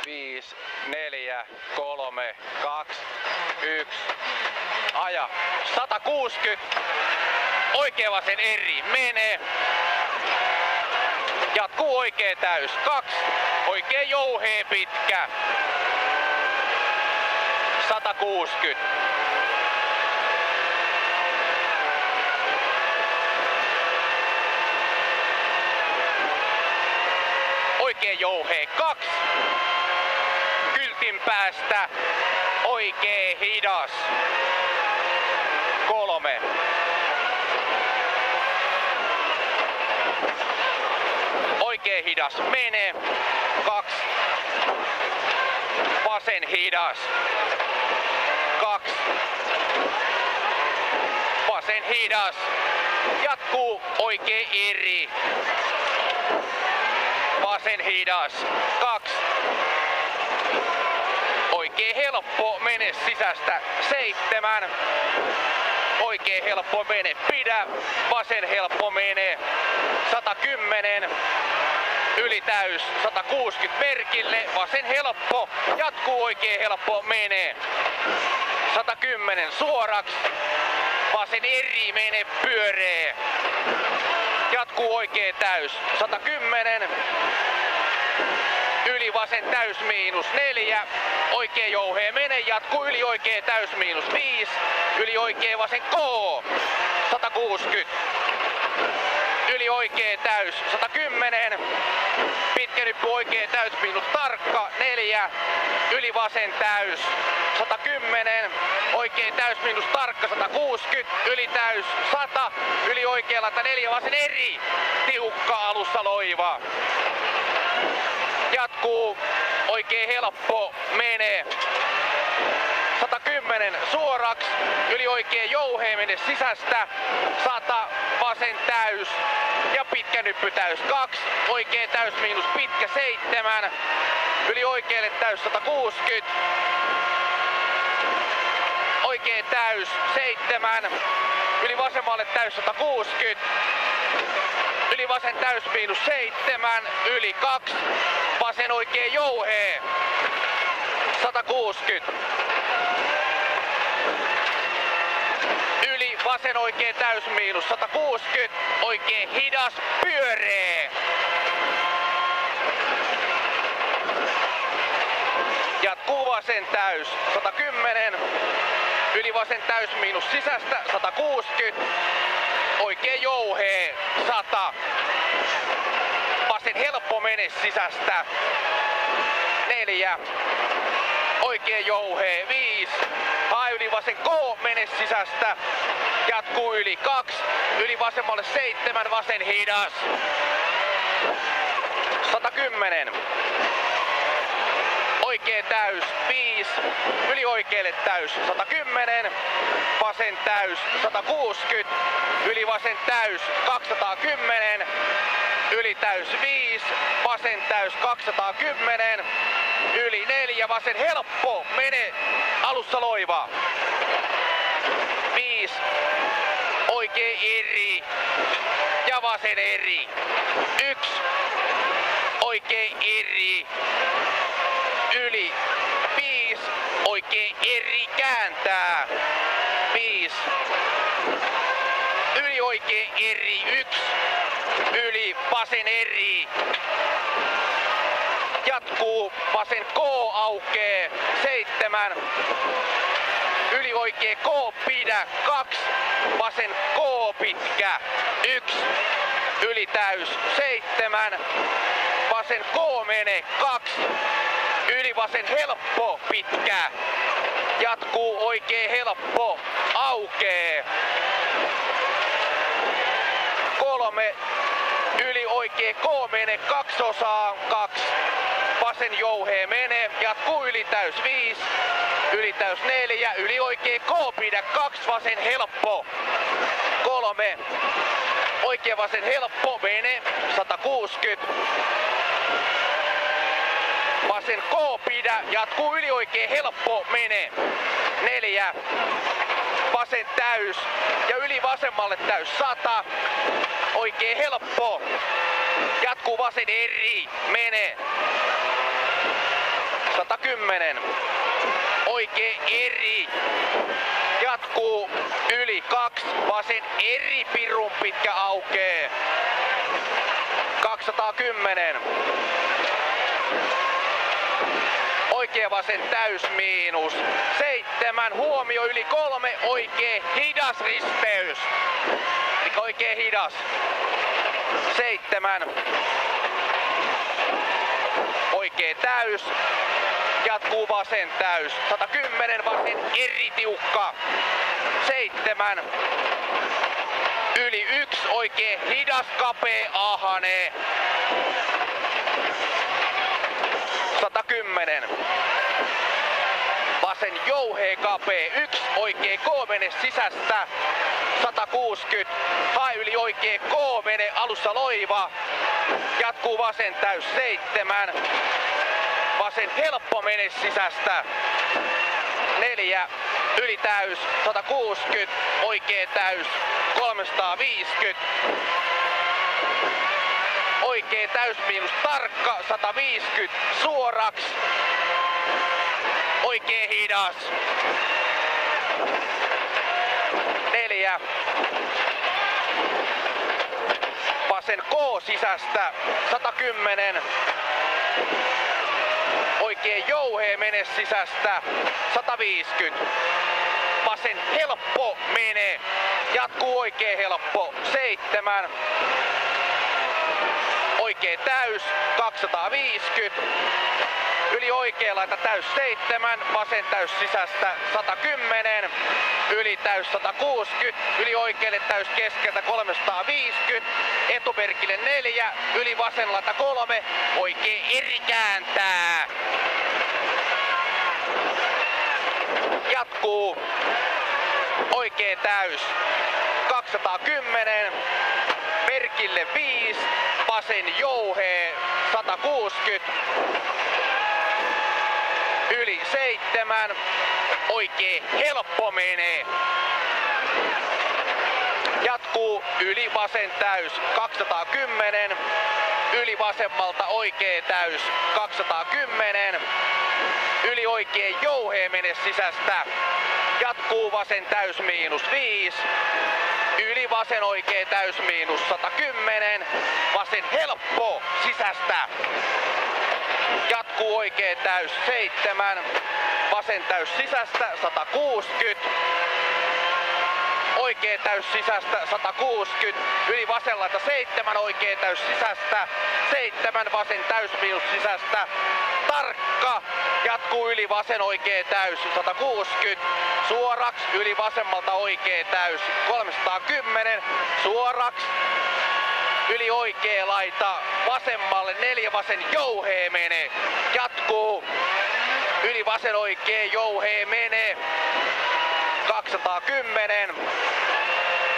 5, 4, 3, 2, 1. Aja. 160. Oikea vasen eri. Menee. Jatkuu oikea täys. 2. Oikea jouhee pitkä. 160. Oikea jouhee. 2. Kyltin päästä. Oikea hidas. 3. Oikea hidas. Menee. 2. Vasen hidas. 2. Vasen hidas. Jatkuu oikea eri. Vasen hidas. 2. Oikea helppo. Mene sisästä. 7. Oikea helppo. Mene. Pidä. Vasen helppo. Mene. 110. Yli täys. 160 merkille. Vasen helppo. Jatkuu oikea helppo. Menee. 110 suoraks. Vasen eri. Mene. Pyöree. Jatkuu oikea täys. 110. Yli vasen täys miinus 4. Oikea jouhee mene. Jatkuu yli oikea täys miinus 5. Yli oikea vasen K. 160. Yli oikea täys 110. Pitkä nyppy oikea täys miinus tarkka 4. Yli vasen täys 110. Oikea täys miinus tarkka 160. Yli täys 100. Yli oikea lata 4 vasen eri. Tiukka alussa loiva. Jatkuu oikea helppo. Menee. 110 suoraks. Yli oikea jouhee mene sisästä. 100 vasen täys. Ja pitkä nyppy täys 2. Oikea täys miinus pitkä 7. Yli oikealle täys 160. Oikea täys 7. Yli vasemmalle täys 160. Yli vasen täys miinus 7. Yli 2. Vasen oikea jouhee. 160. Yli vasen oikea täys miinus 160. Oikea hidas pyöree. Jatkuu vasen täys 110. Yli vasen täys miinus sisästä 160. Oikea jouhee 100. Vasen helppo mene sisästä 4. Oikea jouhee 5. Hae yli vasen K mene sisästä. Jatkuu yli 2. Yli vasemmalle 7. Vasen hidas. 110. Oikea täys 5. Yli oikealle täys 110. Vasen täys 160. Yli vasen täys 210. Yli täys 5. Vasen täys 210. Yli 4. Vasen helppo. Mene. Alussa loiva. 5. Oikea eri. Ja vasen eri. 1. Oikea eri. Yli 5. Oikea eri kääntää. 5. Yli oikea eri 1. Yli vasen eri. Jatkuu vasen K aukee 7. Yli oikea K pidä 2. Vasen K pitkä 1. Yli täys 7. Vasen K mene 2. Yli vasen helppo pitkä. Jatkuu oikea helppo aukee. 3. Yli oikea K mene 2 osaa 2. Vasen jouhee mene. Jatkuu yli täys 5. Yli täys 4. Yli oikea K pidä 2. Vasen helppo. 3. Oikea vasen helppo mene 160. Vasen K pidä. Jatkuu yli oikea helppo mene 4. Vasen täys ja yli vasemmalle täys 100. Oikea helppo. Jatkuu vasen eri. Mene. 110. Oikee eri. Jatkuu yli 2. Vasen eri pirun pitkä aukee. 210. Oikee vasen täys miinus. 7. Huomio yli 3. Oikee hidas risteys. Eli oikee hidas. 7. Oikee täys. Jatkuu vasen täys. 110. Vasen eri tiukka. 7. Yli 1. Oikee hidas kapea ahane. 110. Vasen jouhee kapea 1. Oikee K mene sisästä. 160. Hae yli oikee K mene alussa loiva. Jatkuu vasen täys 7. Vasen helppo mene sisästä. 4. Yli täys 160. Oikee täys 350. Oikee täys miinus tarkka 150 suoraks. Oikee hidas. 4. Vasen K sisästä 110. Oikee jouhee mene sisästä 150. Vasen helppo mene. Jatkuu oikee helppo 7. Oikee täys 250. Yli oikee laita täys 7. Vasen täys sisästä 110. Yli täys 160. Yli oikealle täys keskeltä 350. Etuperkille 4. Yli vasen laita 3. Oikee eri kääntää. Jatkuu. Oikee täys 210. Perkille 5. Vasen jouhee 160. Yli 7. Oikee helppo menee. Jatkuu yli vasen täys 210. Yli vasemmalta oikee täys 210. Yli oikee jouhee mene sisästä. Jatkuu vasen täys miinus 5. Yli vasen oikee täys miinus 110. Vasen helppo sisästä. Jatkuu oikee täys 7. Vasen täys sisästä 160. Oikee täys sisästä 160. Yli vasen laita 7. Oikee täys sisästä 7. Vasen täys miinus sisästä. Tarkka. Jatkuu yli vasen oikee täys 160. Suoraks yli vasemmalta oikee täys 310. Suoraks. Yli oikee laita vasemmalle 4. Vasen jouhee menee. Jatkuu. Yli vasen oikee jouhee menee. 210.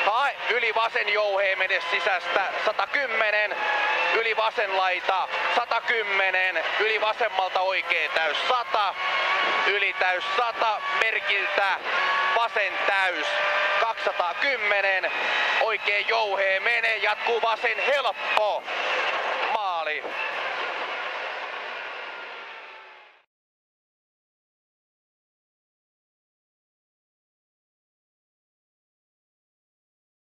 Hae yli vasen jouhee mene sisästä 110. Yli vasen laita 110. Yli vasemmalta oikee täys 100. Yli täys 100. Merkiltä vasen täys 210. Oikee jouhee menee. Jatkuu vasen helppo.